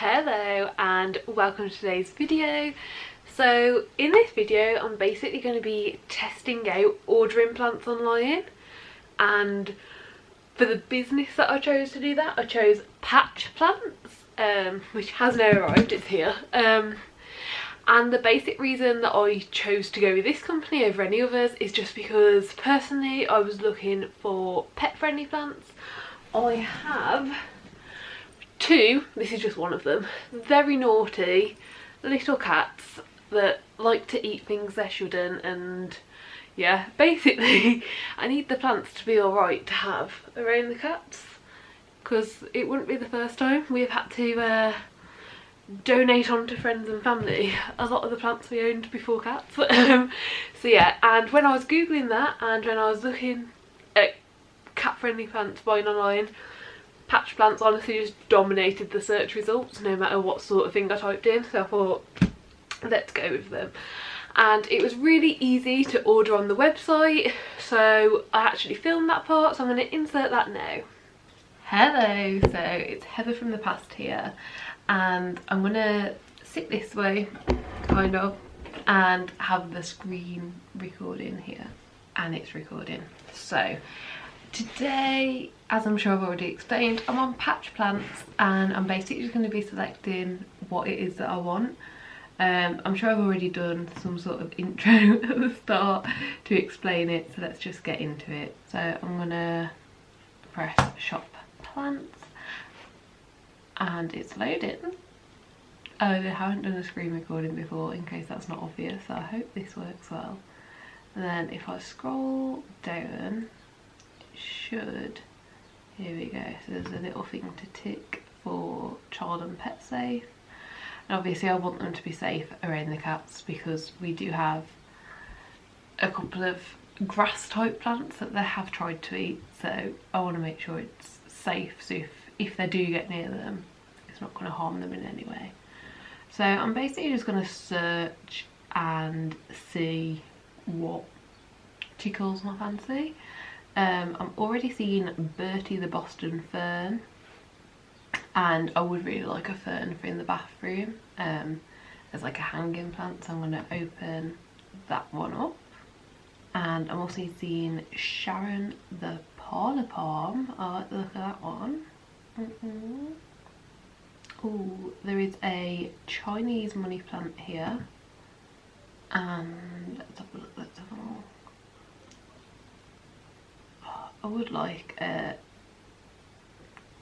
Hello and welcome to today's video. So in this video I'm basically going to be testing out ordering plants online, and for the business that I chose to do that I chose Patch Plants, which has now arrived, it's here. And the basic reason that I chose to go with this company over any others is just because personally I was looking for pet friendly plants. I have two, this is just one of them, very naughty little cats that like to eat things they shouldn't, and yeah, basically I need the plants to be alright to have around the cats, because it wouldn't be the first time we've had to donate on to friends and family a lot of the plants we owned before cats. So yeah, and when I was googling that and when I was looking at cat friendly plants buying online, Patch Plants honestly just dominated the search results no matter what sort of thing I typed in, so I thought let's go with them. And it was really easy to order on the website, so I actually filmed that part, so I'm going to insert that now. Hello, so it's Heather from the past here, and I'm going to sit this way kind of and have the screen recording here, and it's recording. So today, as I'm sure I've already explained, I'm on Patch Plants and I'm basically just going to be selecting what it is that I want. I'm sure I've already done some sort of intro at the start to explain it, so let's just get into it. So I'm going to press shop plants and it's loading. Oh, they haven't done a screen recording before, in case that's not obvious, so I hope this works well. And then if I scroll down, should, here we go, so there's a little thing to tick for child and pet safe, and obviously I want them to be safe around the cats because we do have a couple of grass type plants that they have tried to eat, so I want to make sure it's safe, so if they do get near them it's not going to harm them in any way. So I'm basically just going to search and see what tickles my fancy. I'm already seeing Bertie the Boston fern, and I would really like a fern for in the bathroom as like a hanging plant, so I'm going to open that one up. And I'm also seeing Sharon the parlour palm. I like the look of that one. Oh, there is a Chinese money plant here, and let's have a look, let's have a look. I would like,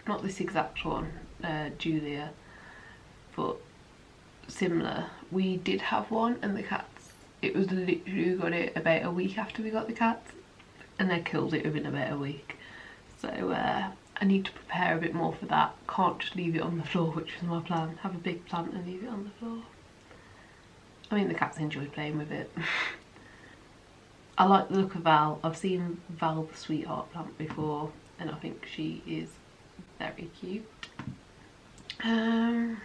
not this exact one, Julia, but similar. We did have one and the cats, it was literally, we got it about a week after we got the cats and they killed it within about a week. So I need to prepare a bit more for that. Can't just leave it on the floor, which is my plan. Have a big plant and leave it on the floor. I mean, the cats enjoy playing with it. I like the look of Val. I've seen Val the sweetheart plant before and I think she is very cute. I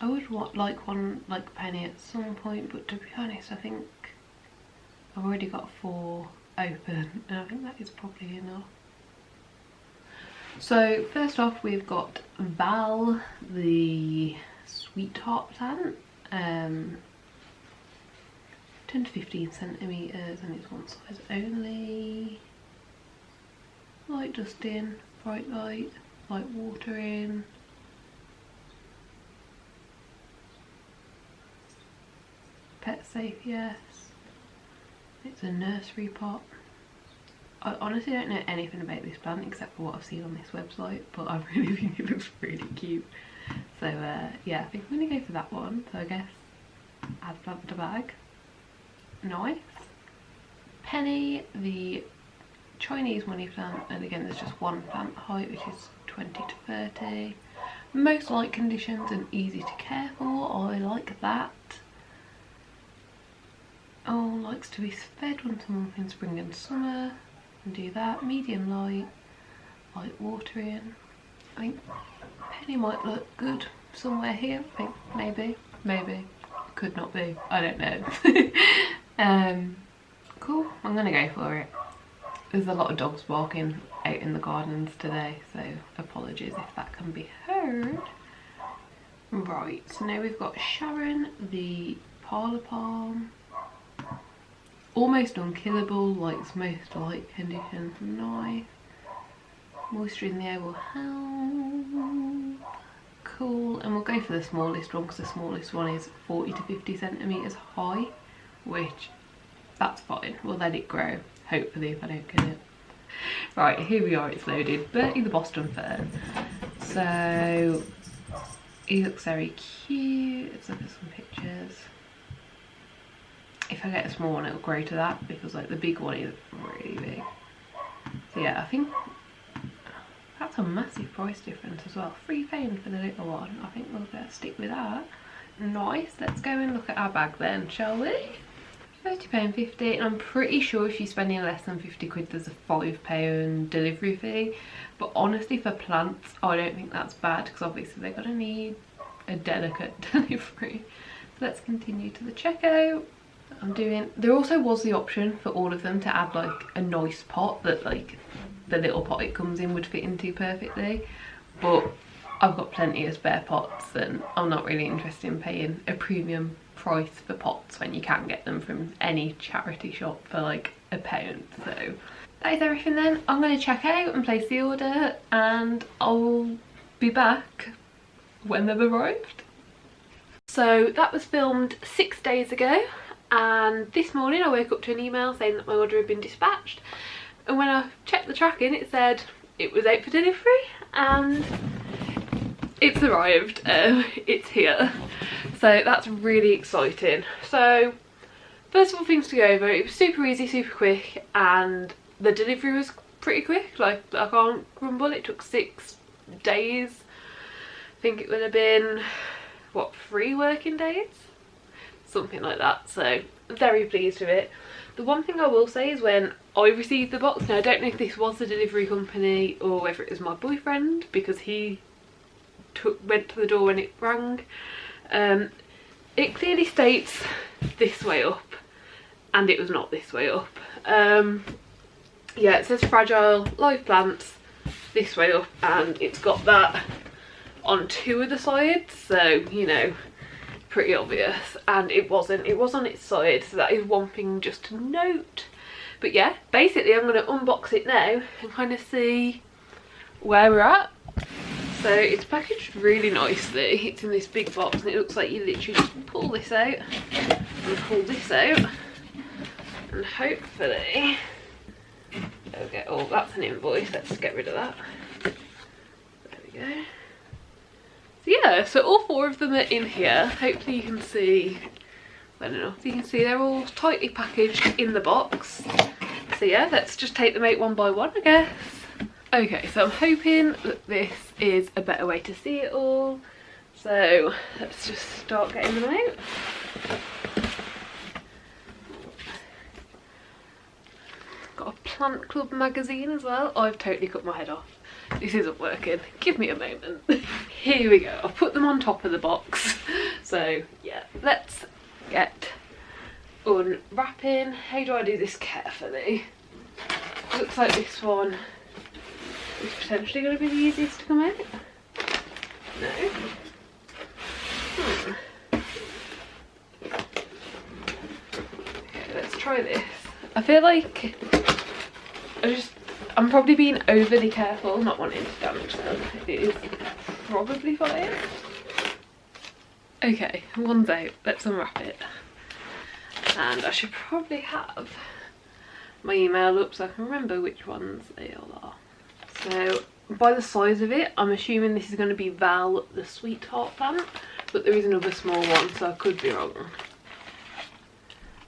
would like one like Penny at some point, but to be honest I think I've already got 4 open and I think that is probably enough. So first off we've got Val the sweetheart plant. 10 to 15 centimetres and it's one size only. Light dusting, bright light watering. Pet safe, yes. It's a nursery pot. I honestly don't know anything about this plant except for what I've seen on this website, but I really think it looks really cute. So yeah, I think I'm going to go for that one. So I guess add plant to bag. Nice. Penny the Chinese money plant, and again there's just one plant height which is 20 to 30. Most light conditions and easy to care for. I like that. Oh, likes to be fed once a month in spring and summer. And do that. Medium light watering. I think Penny might look good somewhere here. I think maybe. Could not be. I don't know. Cool. I'm gonna go for it. There's a lot of dogs barking out in the gardens today, so apologies if that can be heard. Right, so now we've got Sharon, the parlour palm, almost unkillable, likes most light conditions, nice. Moisture in the air will help. Cool, and we'll go for the smallest one because the smallest one is 40 to 50 centimetres high, which that's fine. We'll let it grow, hopefully, if I don't kill it. Right, here we are, it's loaded. Bertie the Boston Fern. So he looks very cute. Let's look at some pictures. If I get a small one, it'll grow to that because like the big one is really big. So yeah, I think that's a massive price difference as well. £3 for the little one. I think we'll better stick with that. Nice. Let's go and look at our bag then, shall we? £30.50, and I'm pretty sure if you're spending less than 50 quid there's a £5 delivery fee, but honestly for plants I don't think that's bad because obviously they're gonna need a delicate delivery. So let's continue to the checkout. There also was the option for all of them to add like a nice pot that like the little pot it comes in would fit into perfectly, but I've got plenty of spare pots and I'm not really interested in paying a premium price for pots when you can get them from any charity shop for like £1. So that is everything then. I'm going to check out and place the order and I'll be back when they've arrived. So that was filmed 6 days ago, and this morning I woke up to an email saying that my order had been dispatched, and when I checked the tracking it said it was out for delivery and it's arrived. It's here, so that's really exciting. So first of all, things to go over, it was super easy, super quick, and the delivery was pretty quick. Like I can't grumble, it took 6 days. I think it would have been what, 3 working days, something like that. So very pleased with it. The one thing I will say is when I received the box, now I don't know if this was the delivery company or whether it was my boyfriend because he went to the door when it rang. It clearly states this way up and it was not this way up. Yeah, it says fragile live plants this way up and it's got that on 2 of the sides, so you know, pretty obvious. And it was on its side, so that is one thing just to note. But yeah, basically I'm going to unbox it now and kind of see where we're at. So it's packaged really nicely. It's in this big box and it looks like you literally just pull this out and pull this out and hopefully they'll get, oh that's an invoice, let's get rid of that. There we go. So yeah, so all 4 of them are in here. Hopefully you can see, I don't know, so you can see they're all tightly packaged in the box. So yeah, let's just take them out one by one I guess. Okay, so I'm hoping that this is a better way to see it all. So let's just start getting them out. Got a Plant Club magazine as well. Oh, I've totally cut my head off. This isn't working. Give me a moment. Here we go. I've put them on top of the box. So yeah, let's get unwrapping. How do I do this carefully? Looks like this one is potentially going to be the easiest to come out. No. Okay, let's try this. I feel like I'm probably being overly careful, not wanting to damage them. It is probably fine. Okay, one's out. Let's unwrap it. And I should probably have my email up so I can remember which ones they all are. So by the size of it, I'm assuming this is going to be Val the sweetheart plant, but there is another small one, so I could be wrong.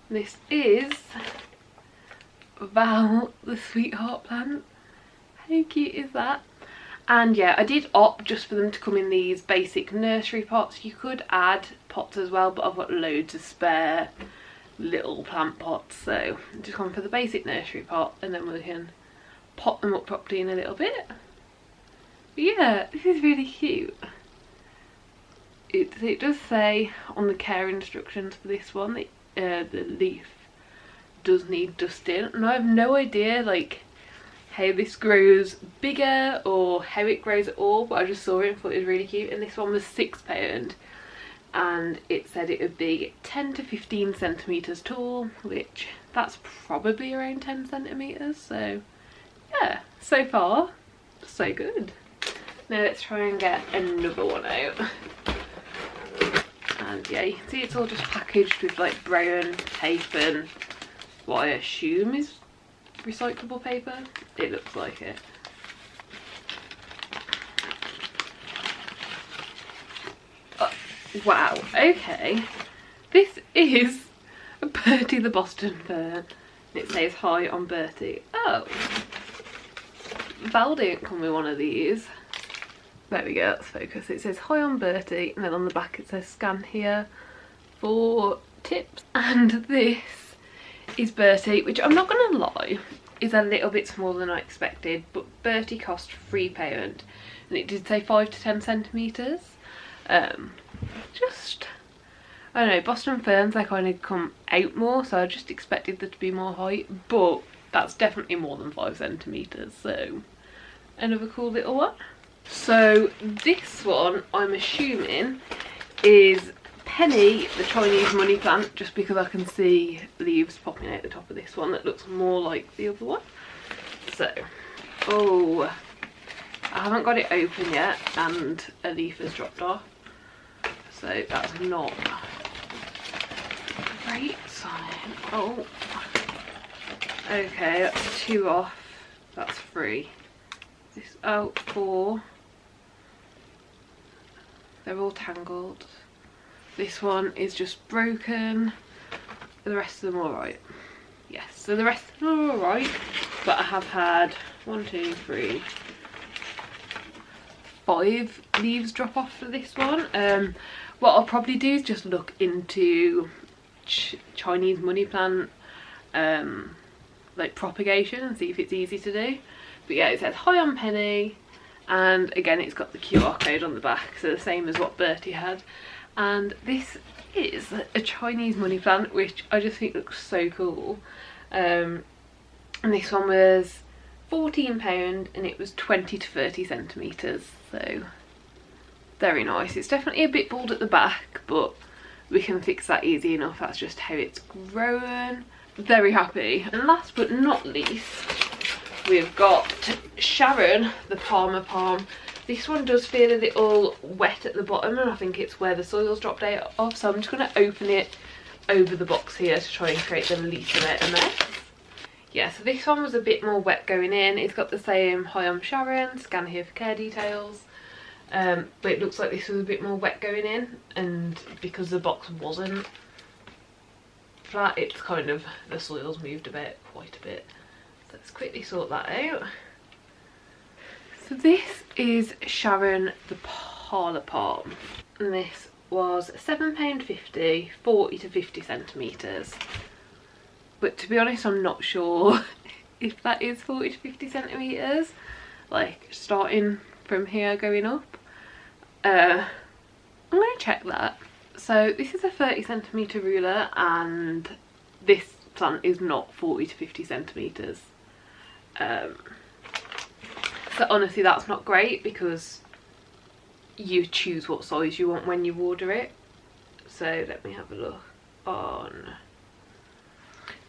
This is Val the sweetheart plant. How cute is that? And yeah, I did opt just for them to come in these basic nursery pots. You could add pots as well, but I've got loads of spare little plant pots, so I'm just going for the basic nursery pot and then we can pot them up properly in a little bit. But yeah, this is really cute. It does say on the care instructions for this one that the leaf does need dusting, and I have no idea like how this grows bigger or how it grows at all, but I just saw it and thought it was really cute. And this one was £6 and it said it would be 10 to 15 centimetres tall, which that's probably around 10 centimetres. So yeah, so far so good. Now let's try and get another one out. And yeah, you can see it's all just packaged with like brown tape and what I assume is recyclable paper. It looks like it. Oh, wow, okay. This is a Bertie the Boston fern. It says hi on Bertie. Oh, Val didn't come with one of these. There we go, let's focus. It says hi on Bertie, and then on the back it says scan here for tips. And this is Bertie, which I'm not gonna lie is a little bit smaller than I expected, but Bertie cost £3 and it did say 5 to 10 centimetres. Just, I don't know, Boston ferns, they kind of come out more, so I just expected there to be more height, but that's definitely more than 5 centimetres, so another cool little one. So this one, I'm assuming, is Penny, the Chinese money plant, just because I can see leaves popping out the top of this one that looks more like the other one. So, oh, I haven't got it open yet and a leaf has dropped off. So that's not a great sign. Oh, okay, that's 2 off, that's 3. This, oh, 4. They're all tangled. This one is just broken. The rest of them alright. Yes, so the rest of them are alright, but I have had 1, 2, 3, 5 leaves drop off for this one. What I'll probably do is just look into Chinese money plant like propagation and see if it's easy to do. But yeah, it says hi on Penny, and again it's got the QR code on the back, so the same as what Bertie had. And this is a Chinese money plant, which I just think looks so cool. And this one was £14 and it was 20 to 30 centimetres, so very nice. It's definitely a bit bald at the back, but we can fix that easy enough. That's just how it's grown. Very happy. And last but not least, we've got Sharon, the Parma palm. This one does feel a little wet at the bottom, and I think it's where the soil's dropped out of, so I'm just going to open it over the box here to try and create the least amount of mess. Yeah, so this one was a bit more wet going in. It's got the same hi, I'm Sharon, scan here for care details, but it looks like this was a bit more wet going in, and because the box wasn't flat, it's kind of, the soil's moved a bit, quite a bit. So let's quickly sort that out. So this is Sharon the Parlour Palm, and this was £7.50, 40 to 50 centimetres. But to be honest, I'm not sure if that is 40 to 50 centimetres, like starting from here going up. I'm going to check that. So this is a 30 centimetre ruler, and this plant is not 40 to 50 centimetres. So honestly, that's not great because you choose what size you want when you order it. So let me have a look on.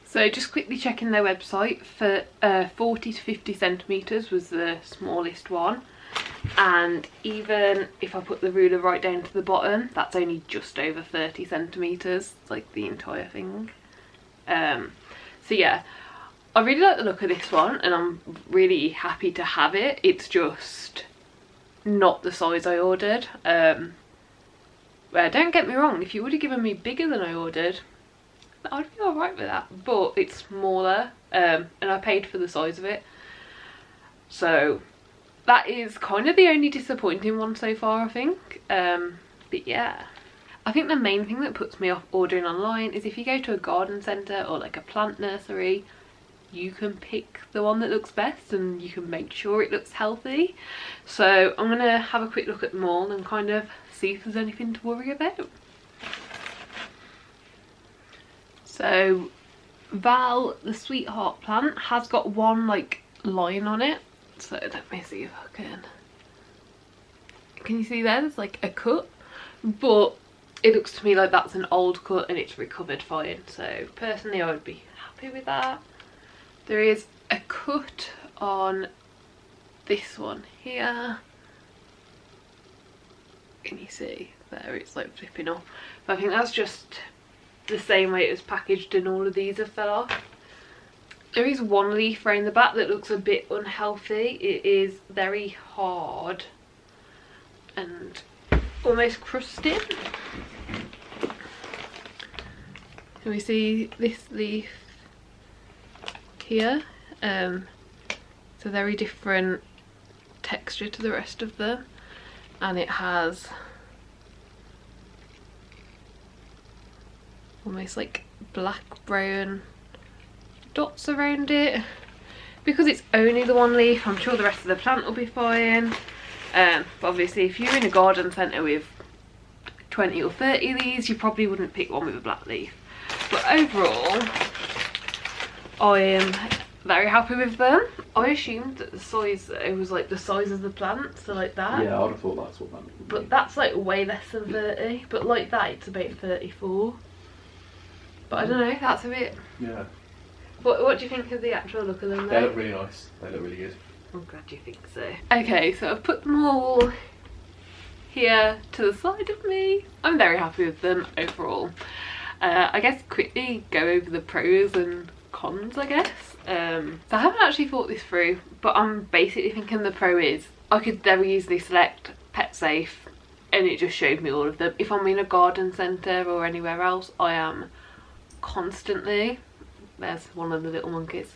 So just quickly checking their website, for 40 to 50 centimetres was the smallest one. And even if I put the ruler right down to the bottom, that's only just over 30 centimetres, like the entire thing. So yeah, I really like the look of this one and I'm really happy to have it. It's just not the size I ordered. Well, don't get me wrong, if you would have given me bigger than I ordered, I'd be alright with that, but it's smaller, and I paid for the size of it. So that is kind of the only disappointing one so far, I think. But yeah, I think the main thing that puts me off ordering online is if you go to a garden centre or like a plant nursery, you can pick the one that looks best and you can make sure it looks healthy. So I'm gonna have a quick look at them all and kind of see if there's anything to worry about. So Val, the sweetheart plant, has got one like line on it. So let me see if I can you see there's like a cut, but it looks to me like that's an old cut and it's recovered fine. So personally I would be happy with that. There is a cut on this one here. Can you see there? It's like flipping off, but I think that's just the same way it was packaged and all of these have fell off. There is one leaf around the back that looks a bit unhealthy. It is very hard and almost crusted. Can we see this leaf here? It's a very different texture to the rest of them, and it has almost like black brown dots around it. Because it's only the one leaf, I'm sure the rest of the plant will be fine. But obviously if you're in a garden centre with 20 or 30 of these, you probably wouldn't pick one with a black leaf. But overall, I am very happy with them. I assumed that the size, it was like the size of the plant, so like that. Yeah, I would have thought that's what that would be. But that's like way less than 30, but like that it's about 34. But I don't know, that's a bit... Yeah. What do you think of the actual look of them though? They look really nice. They look really good. I'm glad you think so. Okay, so I've put them all here to the side of me. I'm very happy with them overall. I guess quickly go over the pros and cons, I guess. So I haven't actually thought this through, but I'm basically thinking the pro is I could very easily select pet safe and it just showed me all of them. If I'm in a garden centre or anywhere else, I am constantly, there's one of the little monkeys,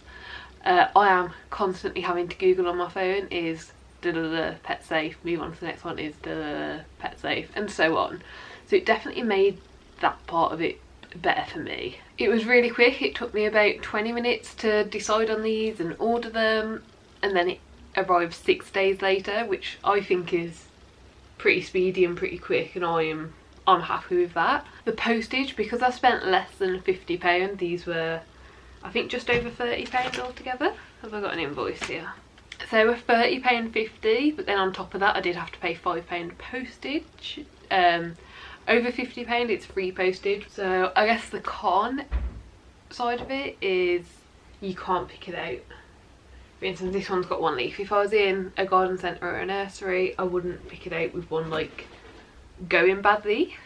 I am constantly having to Google on my phone is pet safe, move on to the next one is pet safe, and so on. So it definitely made that part of it better for me. It was really quick. It took me about 20 minutes to decide on these and order them, and then it arrived 6 days later, which I think is pretty speedy and pretty quick, and I'm happy with that. The postage, because I spent less than £50, these were I think just over £30 altogether. Have I got an invoice here? So they were £30.50, but then on top of that I did have to pay £5 postage. Over £50 it's free postage. So I guess the con side of it is you can't pick it out. For instance, this one's got one leaf. If I was in a garden centre or a nursery, I wouldn't pick it out with one like going bad leaf.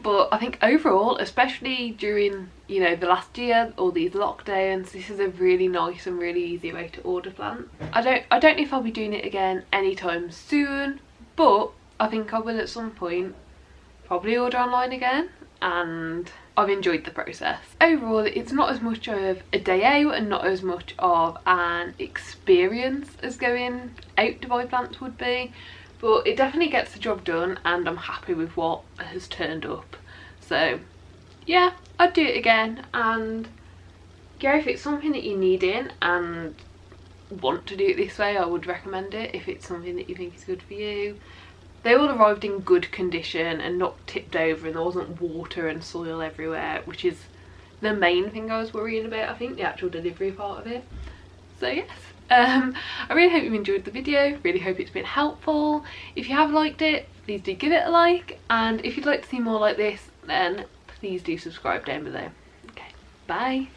But I think overall, especially during, you know, the last year, all these lockdowns, this is a really nice and really easy way to order plants. I don't know if I'll be doing it again anytime soon, but I think I will at some point probably order online again, and I've enjoyed the process. Overall, it's not as much of a day out and not as much of an experience as going out to buy plants would be, but it definitely gets the job done and I'm happy with what has turned up. So yeah, I'd do it again, and yeah, if it's something that you're needing and want to do it this way, I would recommend it. If it's something that you think is good for you. They all arrived in good condition and not tipped over, and there wasn't water and soil everywhere, which is the main thing I was worrying about, I think, the actual delivery part of it. So yes, I really hope you enjoyed the video, really hope it's been helpful. If you have liked it, please do give it a like, and if you'd like to see more like this, then please do subscribe down below. Okay, bye.